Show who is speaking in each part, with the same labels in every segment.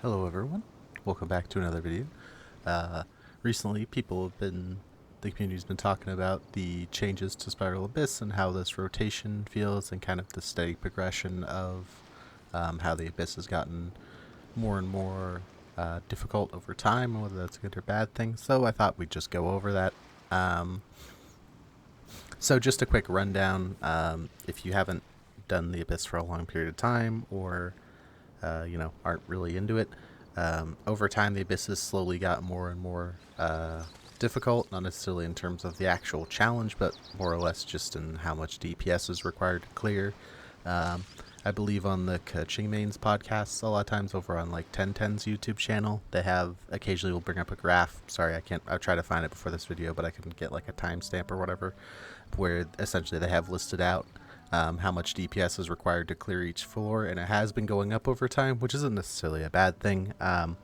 Speaker 1: Hello everyone, welcome back to another video. Uh, Recently the community's been talking about the changes to Spiral Abyss and how this rotation feels and kind of the steady progression of how the Abyss has gotten more and more difficult over time, and whether that's a good or bad thing. So I thought we'd just go over that. Um, so just a quick rundown, if you haven't done the Abyss for a long period of time or aren't really into it. Over time, the abysses slowly got more and more difficult, not necessarily in terms of the actual challenge, but more or less just in how much DPS is required to clear. Um, I believe on the Kaching Mains podcasts, a lot of times over on like 1010's YouTube channel, they have occasionally will bring up a graph. Sorry, I can't. I'll try to find it before this video, but I couldn't get like a timestamp or whatever, where essentially they have listed out how much DPS is required to clear each floor, and it has been going up over time, which isn't necessarily a bad thing. But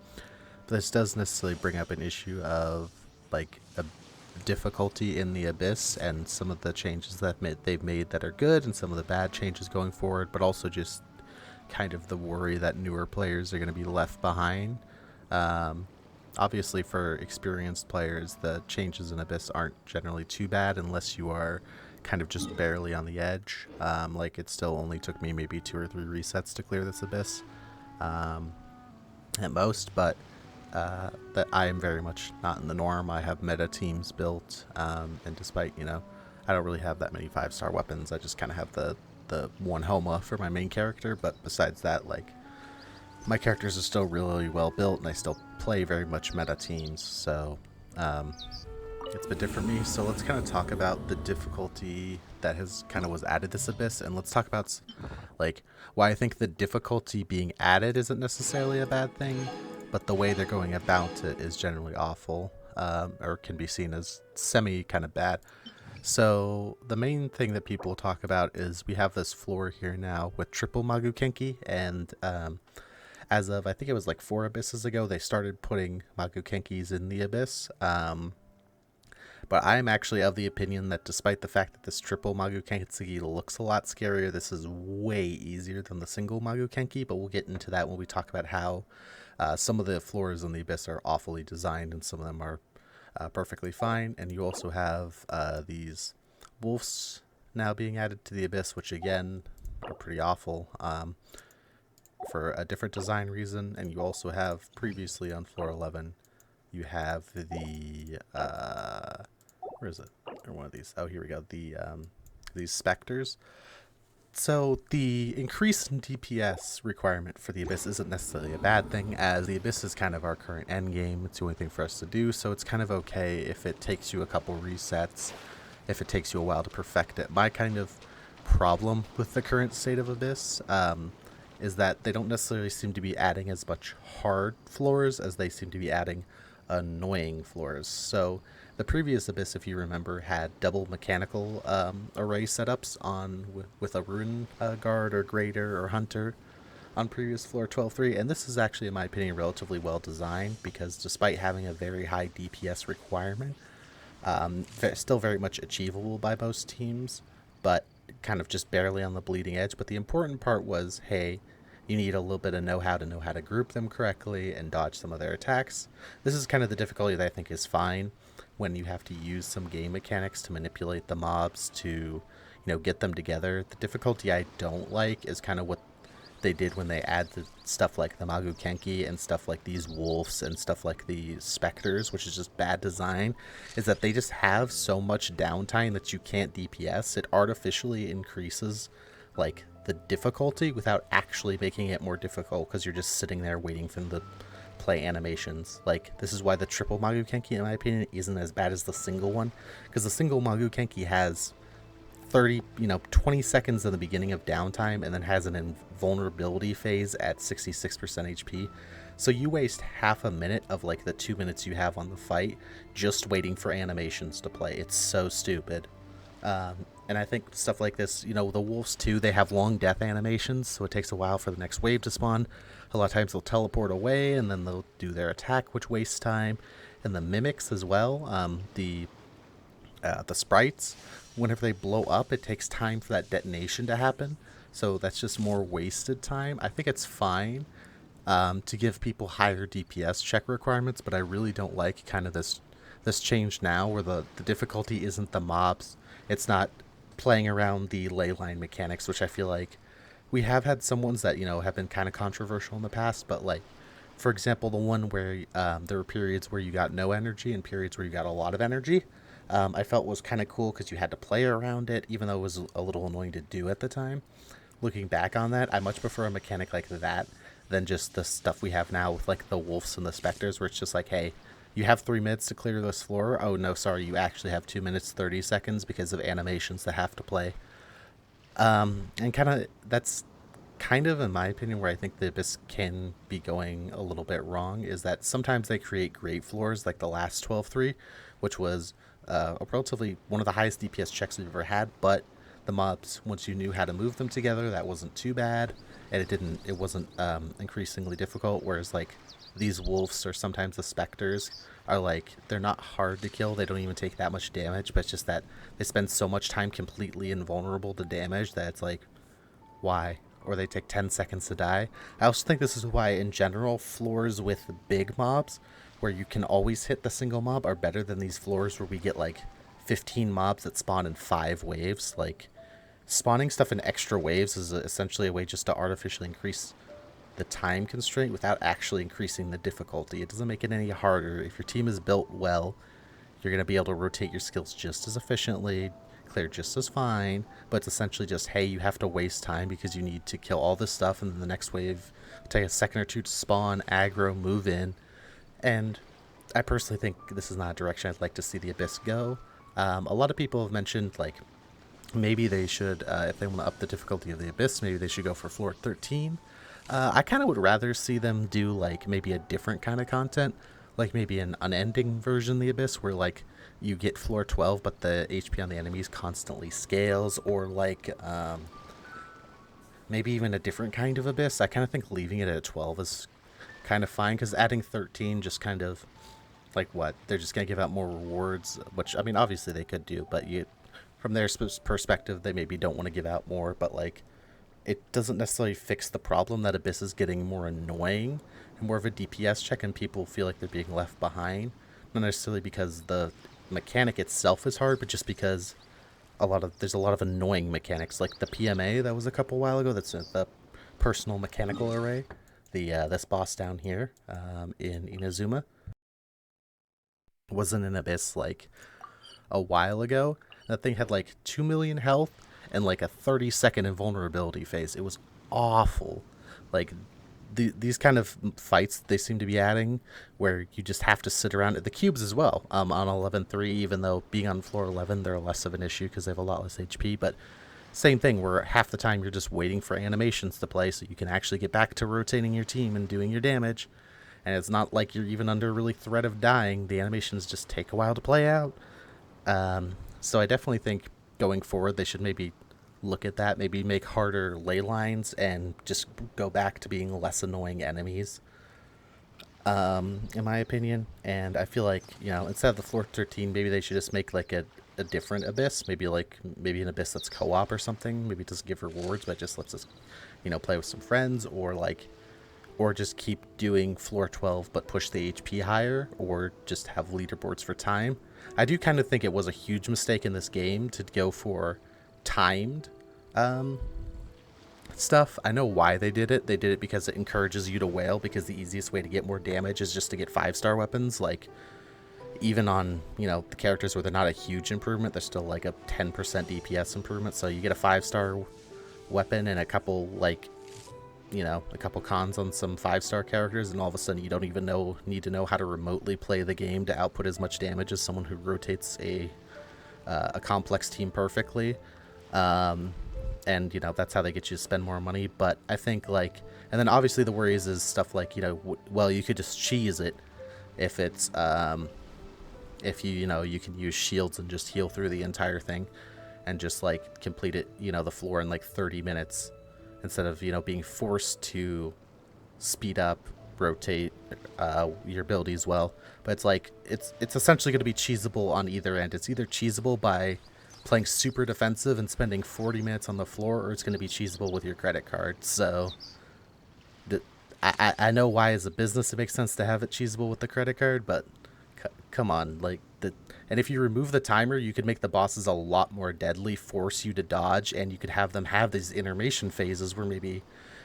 Speaker 1: this does necessarily bring up an issue of like a difficulty in the abyss and some of the changes that they've made that are good and some of the bad changes going forward, but also just kind of the worry that newer players are going to be left behind. Um, Obviously, for experienced players, the changes in Abyss aren't generally too bad unless you are kind of just barely on the edge. Like, it still only took me maybe 2 or 3 resets to clear this Abyss um, at most, but that I am very much not in the norm. I have meta teams built, and despite, I don't really have that many 5-star weapons. I just kind of have the one Homa for my main character, but besides that, like, my characters are still really well built, and I still play very much meta teams, so um, it's been different for me. So let's kind of talk about the difficulty that has kind of was added this abyss, and let's talk about like why I think the difficulty being added isn't necessarily a bad thing, but the way they're going about it is generally awful, or can be seen as semi kind of bad. So the main thing that people talk about is we have this floor here now with triple Magukenki, and as of I think it was like 4 abysses ago, they started putting Magukenkis in the abyss. But I am actually of the opinion that despite the fact that this triple Magukenki looks a lot scarier, this is way easier than the single Magukenki. But we'll get into that when we talk about how some of the floors in the abyss are awfully designed and some of them are perfectly fine. And you also have these wolves now being added to the abyss, which again are pretty awful. For a different design reason, and you also have previously on floor 11, you have the where is it? Or one of these? Oh, here we go. These specters. So the increase in DPS requirement for the Abyss isn't necessarily a bad thing, as the Abyss is kind of our current end game. It's the only thing for us to do, so it's kind of okay if it takes you a couple resets, if it takes you a while to perfect it. My kind of problem with the current state of Abyss is that they don't necessarily seem to be adding as much hard floors as they seem to be adding annoying floors. So the previous Abyss, if you remember, had double mechanical array setups on with a Rune Guard or Grader or Hunter on previous floor 12.3, and this is actually, in my opinion, relatively well designed because despite having a very high DPS requirement, still very much achievable by most teams, but kind of just barely on the bleeding edge. But the important part was, hey, you need a little bit of know how to group them correctly and dodge some of their attacks. This is kind of the difficulty that I think is fine when you have to use some game mechanics to manipulate the mobs to, get them together. The difficulty I don't like is kind of what they did when they add the stuff like the Magukenki and stuff like these wolves and stuff like the specters, which is just bad design, is that they just have so much downtime that you can't DPS. It artificially increases like the difficulty without actually making it more difficult because you're just sitting there waiting for them to play animations. Like, this is why the triple Magukenki, in my opinion, isn't as bad as the single one, because the single Magukenki has 20 seconds in the beginning of downtime and then has an invulnerability phase at 66% HP. So you waste half a minute of like the 2 minutes you have on the fight just waiting for animations to play. It's so stupid. And I think stuff like this, the wolves too, they have long death animations, so it takes a while for the next wave to spawn. A lot of times they'll teleport away and then they'll do their attack, which wastes time. And the mimics as well, the sprites, whenever they blow up, it takes time for that detonation to happen. So that's just more wasted time. I think it's fine. to give people higher DPS check requirements, but I really don't like kind of this change now where the difficulty isn't the mobs. It's not playing around the ley line mechanics, which I feel like we have had some ones that, have been kind of controversial in the past, but like, for example, the one where there were periods where you got no energy and periods where you got a lot of energy, I felt was kind of cool because you had to play around it, even though it was a little annoying to do at the time. Looking back on that, I much prefer a mechanic like that than just the stuff we have now with like the wolves and the specters, where it's just like, hey, you have 3 minutes to clear this floor. Oh no, sorry, you actually have 2 minutes 30 seconds because of animations that have to play. And kind of that's kind of, in my opinion, where I think the Abyss can be going a little bit wrong is that sometimes they create great floors like the last 12-3, which was a relatively one of the highest DPS checks we've ever had, but the mobs, once you knew how to move them together, that wasn't too bad, and it wasn't increasingly difficult. Whereas like these wolves or sometimes the specters are like they're not hard to kill. They don't even take that much damage, but it's just that they spend so much time completely invulnerable to damage that it's like, why? Or they take 10 seconds to die. I also think this is why, in general, floors with big mobs, where you can always hit the single mob, are better than these floors where we get like 15 mobs that spawn in 5 waves. Like, spawning stuff in extra waves is essentially a way just to artificially increase the time constraint without actually increasing the difficulty. It doesn't make it any harder. If your team is built well, you're going to be able to rotate your skills just as efficiently, clear just as fine, but it's essentially just, hey, you have to waste time because you need to kill all this stuff, and then the next wave take a second or two to spawn, aggro, move in. And I personally think this is not a direction I'd like to see the Abyss go. A lot of people have mentioned, like, maybe they should, if they want to up the difficulty of the Abyss, maybe they should go for floor 13. I kind of would rather see them do, like, maybe a different kind of content, like maybe an unending version of the Abyss, where, like, you get floor 12, but the HP on the enemies constantly scales, or, like, maybe even a different kind of Abyss. I kind of think leaving it at 12 is kind of fine, because adding 13 just kind of, like, what? They're just going to give out more rewards, which, I mean, obviously they could do, but from their perspective, they maybe don't want to give out more, but, like, it doesn't necessarily fix the problem that Abyss is getting more annoying and more of a DPS check, and people feel like they're being left behind. Not necessarily because the mechanic itself is hard, but just because there's a lot of annoying mechanics, like the PMA that was a couple while ago. That's the personal mechanical array. This boss down here in Inazuma wasn't an Abyss like a while ago. That thing had like 2 million health and like a 30-second invulnerability phase. It was awful. Like, these kind of fights they seem to be adding, where you just have to sit around the cubes as well. On 11-3, even though being on floor 11, they're less of an issue because they have a lot less HP. But same thing, where half the time you're just waiting for animations to play so you can actually get back to rotating your team and doing your damage. And it's not like you're even under really threat of dying. The animations just take a while to play out. So I definitely think going forward they should maybe look at that, maybe make harder ley lines and just go back to being less annoying enemies, in my opinion. And I feel like, instead of the floor 13, maybe they should just make like a different Abyss, maybe an Abyss that's co-op or something. Maybe it doesn't give rewards, but just lets us, play with some friends, or just keep doing floor 12 but push the HP higher, or just have leaderboards for time. I do kind of think it was a huge mistake in this game to go for timed stuff. I know why they did it. They did it because it encourages you to wail, because the easiest way to get more damage is just to get 5-star weapons. Like, even on, the characters where they're not a huge improvement, they're still like a 10% DPS improvement. So you get a 5-star weapon and a couple cons on some 5-star characters, and all of a sudden you don't even need to know how to remotely play the game to output as much damage as someone who rotates a complex team perfectly. And that's how they get you to spend more money. But I think, like, and then obviously the worries is stuff like, well, you could just cheese it if it's if you can use shields and just heal through the entire thing and just like complete it, the floor in like 30 minutes instead of being forced to speed up, rotate your abilities well. But it's like it's essentially going to be cheesable on either end. It's either cheesable by playing super defensive and spending 40 minutes on the floor, or it's going to be cheesable with your credit card. So I know why as a business it makes sense to have it cheesable with the credit card, but come on, like the and if you remove the timer, you could make the bosses a lot more deadly, force you to dodge, and you could have them have these intermission phases where maybe,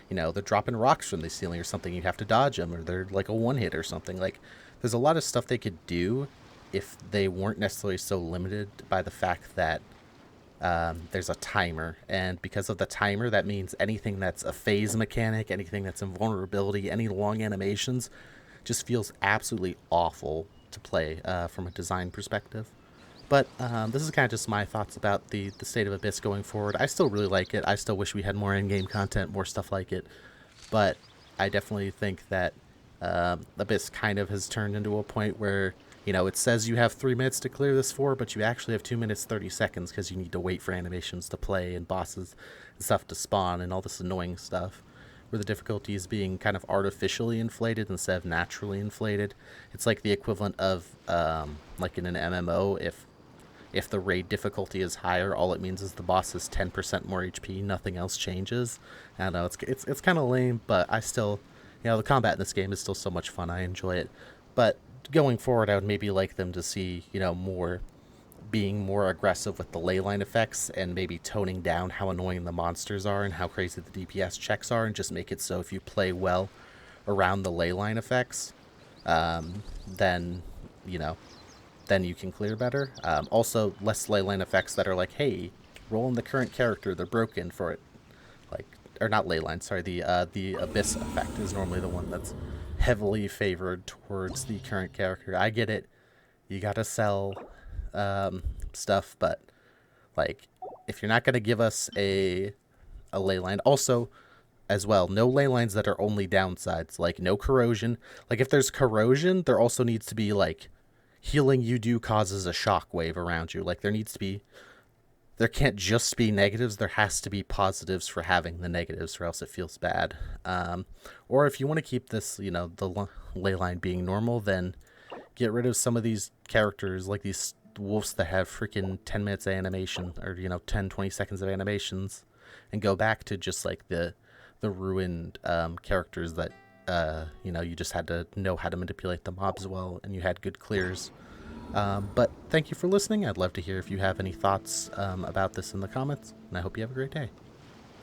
Speaker 1: they're dropping rocks from the ceiling or something. You have to dodge them, or they're like a one hit or something. Like, there's a lot of stuff they could do if they weren't necessarily so limited by the fact that there's a timer, and because of the timer, that means anything that's a phase mechanic, anything that's invulnerability, any long animations, just feels absolutely awful to play from a design perspective. But this is kind of just my thoughts about the state of Abyss going forward. I still really like it. I still wish we had more in-game content, more stuff like it. But I definitely think that Abyss kind of has turned into a point where, it says you have 3 minutes to clear this for, but you actually have 2 minutes 30 seconds because you need to wait for animations to play and bosses and stuff to spawn and all this annoying stuff. Where the difficulty is being kind of artificially inflated instead of naturally inflated. It's like the equivalent of like in an MMO, if the raid difficulty is higher, all it means is the boss has 10% more HP, nothing else changes. I don't know, it's kind of lame, but I still, the combat in this game is still so much fun. I enjoy it. But going forward, I would maybe like them to see, more being more aggressive with the ley line effects and maybe toning down how annoying the monsters are and how crazy the DPS checks are, and just make it so if you play well around the ley line effects, then, then you can clear better. Also, less ley line effects that are like, hey, roll in the current character, they're broken for it. Like, or not ley line, sorry, the Abyss effect is normally the one that's heavily favored towards the current character. I get it. You gotta sell stuff, but like, if you're not gonna give us a ley line, also as well, no ley lines that are only downsides, like no corrosion. Like, if there's corrosion, there also needs to be like healing you do causes a shockwave around you. Like, there can't just be negatives. There has to be positives for having the negatives, or else it feels bad. Or if you want to keep this, the ley line being normal, then get rid of some of these characters, like these wolves that have freaking 10 minutes of animation, or 10, 20 seconds of animations, and go back to just like the ruined characters that you just had to know how to manipulate the mobs well, and you had good clears. But thank you for listening. I'd love to hear if you have any thoughts about this in the comments, and I hope you have a great day.